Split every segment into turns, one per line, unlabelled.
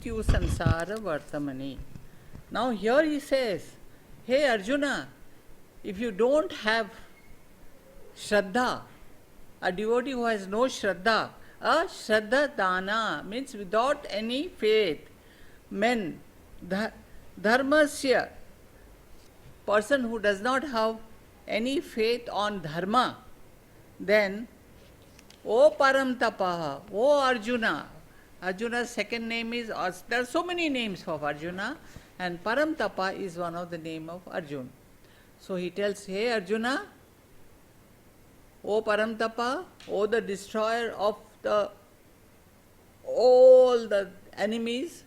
mrityu sansara vartamani. Now here he says, hey Arjuna, if you don't have Shraddha, a devotee who has no Shraddha, a Shraddha dana means without any faith, men, dharmasya, person who does not have any faith on dharma, then, O Paramtapaha, O Arjuna, Arjuna's second name is, there are so many names of Arjuna, and Paramtapa is one of the name of Arjuna. So he tells, hey Arjuna, O Paramtapa, O the destroyer of all the enemies,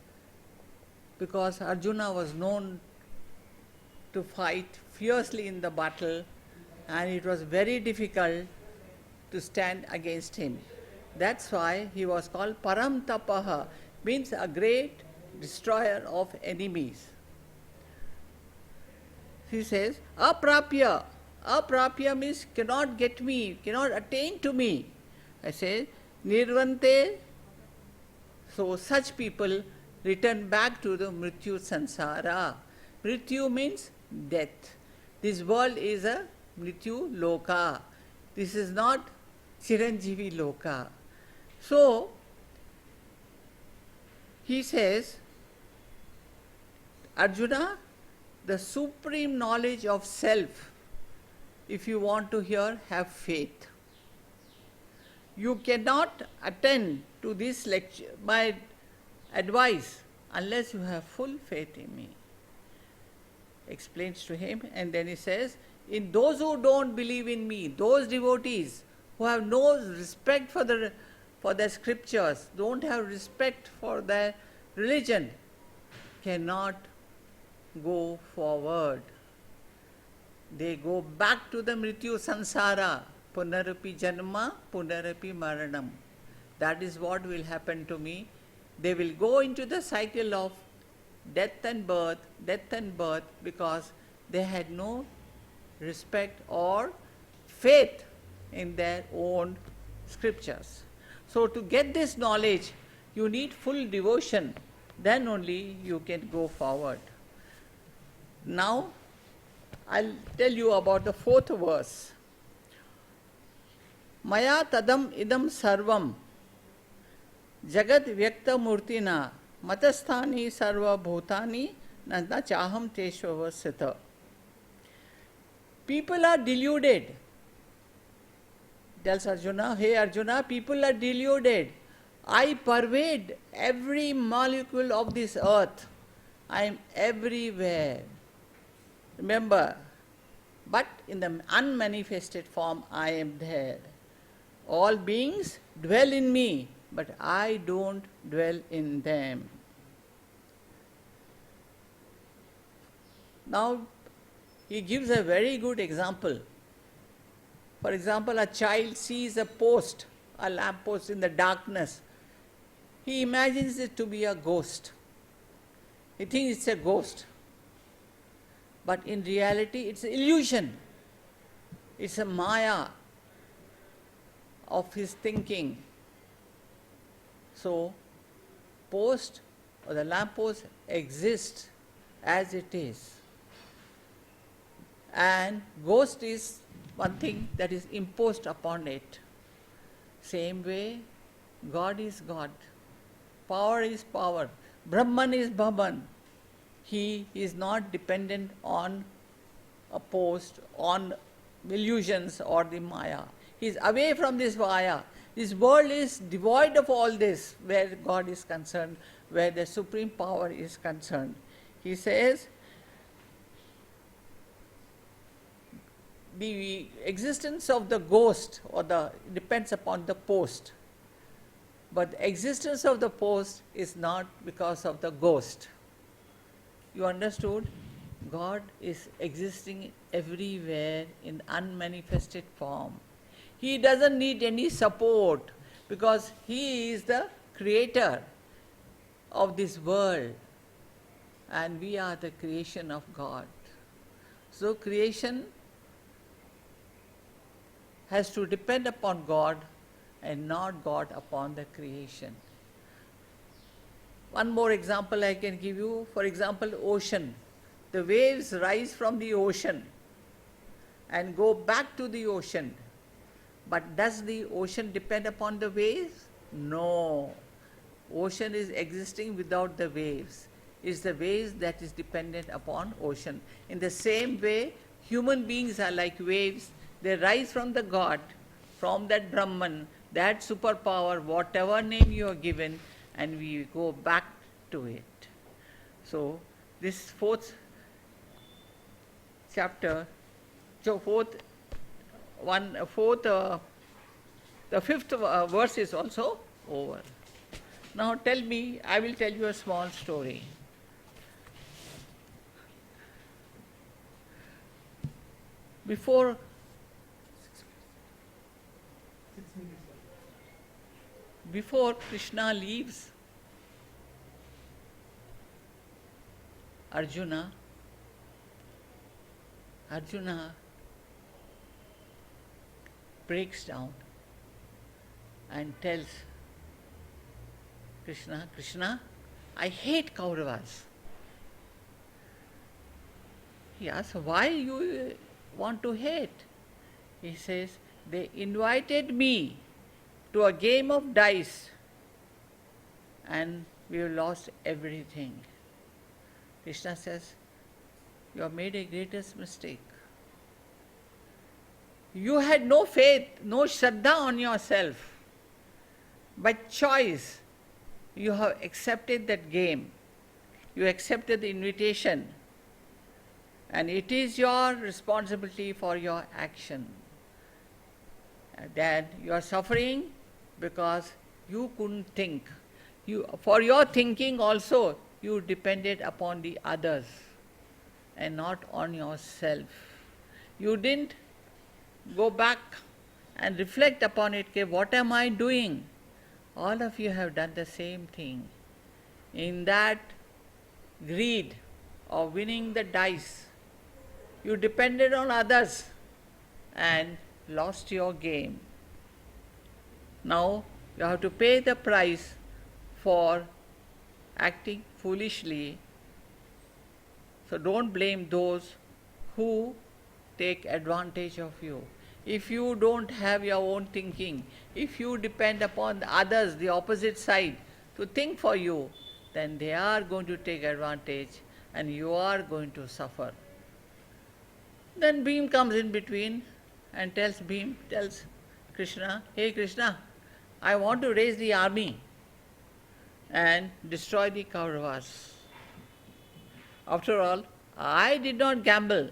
because Arjuna was known to fight fiercely in the battle, and it was very difficult to stand against him. That's why he was called Paramtapaha, means a great destroyer of enemies. He says, Aprapya. Aprapya means cannot get me, cannot attain to me. I say, Nirvante. So such people return back to the Mrityu Sansara. Mrityu means death. This world is a Mrityu Loka. This is not Chiranjeevi Loka. So, he says, Arjuna, the supreme knowledge of self, if you want to hear, have faith. You cannot attend to this lecture, my advice, unless you have full faith in me. Explains to him, and then he says, in those who don't believe in me, those devotees who have no respect for the scriptures, don't have respect for their religion, cannot go forward. They go back to the Mrityu Sansara, Punarapi Janma, Punarapi Maranam. That is what will happen to me. They will go into the cycle of death and birth, because they had no respect or faith in their own scriptures. So to get this knowledge, you need full devotion. Then only you can go forward. Now, I'll tell you about the fourth verse. Maya tadam idam sarvam jagat vyakta murtina matasthani sarva bhutani na chaham teshvavasita. People are deluded. Tells Arjuna, hey Arjuna, people are deluded. I pervade every molecule of this earth. I am everywhere. Remember, but in the unmanifested form I am there. All beings dwell in me, but I don't dwell in them. Now, he gives a very good example. For example, a child sees a post, a lamp post in the darkness. He imagines it to be a ghost. He thinks it's a ghost. But in reality, it's an illusion. It's a maya of his thinking. So, post or the lamp post exists as it is. And ghost is one thing that is imposed upon it. Same way, God is God. Power is power. Brahman is Brahman. He is not dependent on a post, on illusions or the maya. He is away from this maya. This world is devoid of all this where God is concerned, where the supreme power is concerned. He says, the existence of the ghost depends upon the post. But the existence of the post is not because of the ghost. You understood? God is existing everywhere in unmanifested form. He doesn't need any support because He is the creator of this world and we are the creation of God. So creation has to depend upon God and not God upon the creation. One more example I can give you. For example, ocean. The waves rise from the ocean and go back to the ocean. But does the ocean depend upon the waves? No. Ocean is existing without the waves. It's the waves that is dependent upon ocean. In the same way, human beings are like waves. They rise from the God, from that Brahman, that superpower, whatever name you are given, and we go back to it. So, this fourth chapter, the fifth verse is also over. Now tell me, I will tell you a small story. Before Krishna leaves Arjuna breaks down and tells Krishna, I hate Kauravas. He asks, why you want to hate? He says, they invited me to a game of dice and we have lost everything. Krishna says, you have made a greatest mistake. You had no faith, no Shraddha on yourself. By choice, you have accepted that game. You accepted the invitation. And it is your responsibility for your action. That you are suffering because you couldn't think. For your thinking also, you depended upon the others and not on yourself. You didn't go back and reflect upon it. Okay, what am I doing? All of you have done the same thing. In that greed of winning the dice, you depended on others and lost your game. Now you have to pay the price for acting foolishly. So don't blame those who take advantage of you. If you don't have your own thinking, if you depend upon the others, the opposite side, to think for you, then they are going to take advantage and you are going to suffer. Then Bhim comes in between and tells Krishna, hey Krishna, I want to raise the army and destroy the Kauravas. After all, I did not gamble.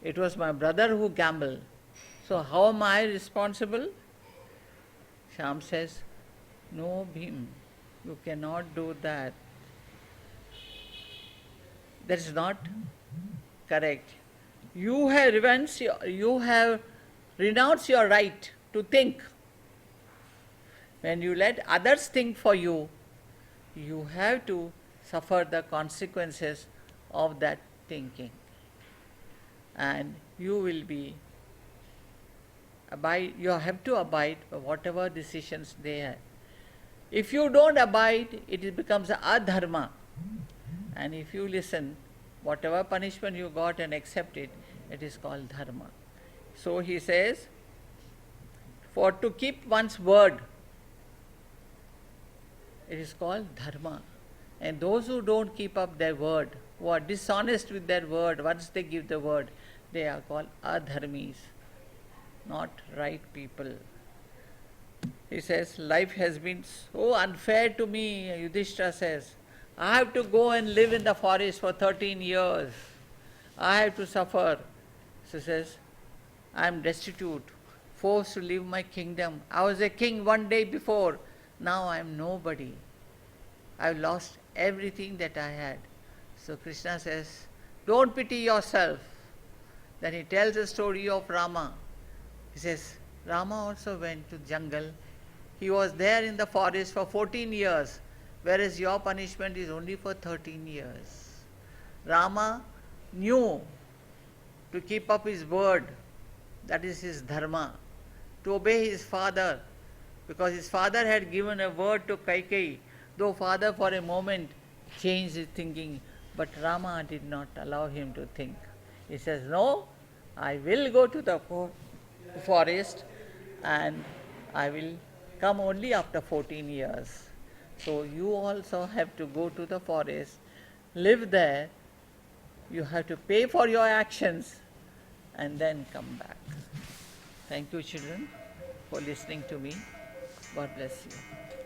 It was my brother who gambled. So how am I responsible? Shyam says, no Bhim, you cannot do that. That is not correct. You have renounced your right to think. When you let others think for you, you have to suffer the consequences of that thinking. And you have to abide by whatever decisions they have. If you don't abide, it becomes adharma. And if you listen, whatever punishment you got and accept it, it is called dharma. So he says, for to keep one's word, it is called dharma. And those who don't keep up their word, who are dishonest with their word, once they give the word, they are called adharmis, not right people. He says, life has been so unfair to me, Yudhishthira says. I have to go and live in the forest for 13 years. I have to suffer. So he says, I am destitute, forced to leave my kingdom. I was a king one day before. Now I am nobody. I have lost everything that I had. So Krishna says, don't pity yourself. Then he tells the story of Rama. He says, Rama also went to jungle. He was there in the forest for 14 years, whereas your punishment is only for 13 years. Rama knew to keep up his word, that is his dharma, to obey his father, because his father had given a word to Kaikeyi, Though father for a moment changed his thinking, but Rama did not allow him to think. He says, no, I will go to the forest and I will come only after 14 years. So you also have to go to the forest, live there, you have to pay for your actions and then come back. Thank you, children, for listening to me. God bless you.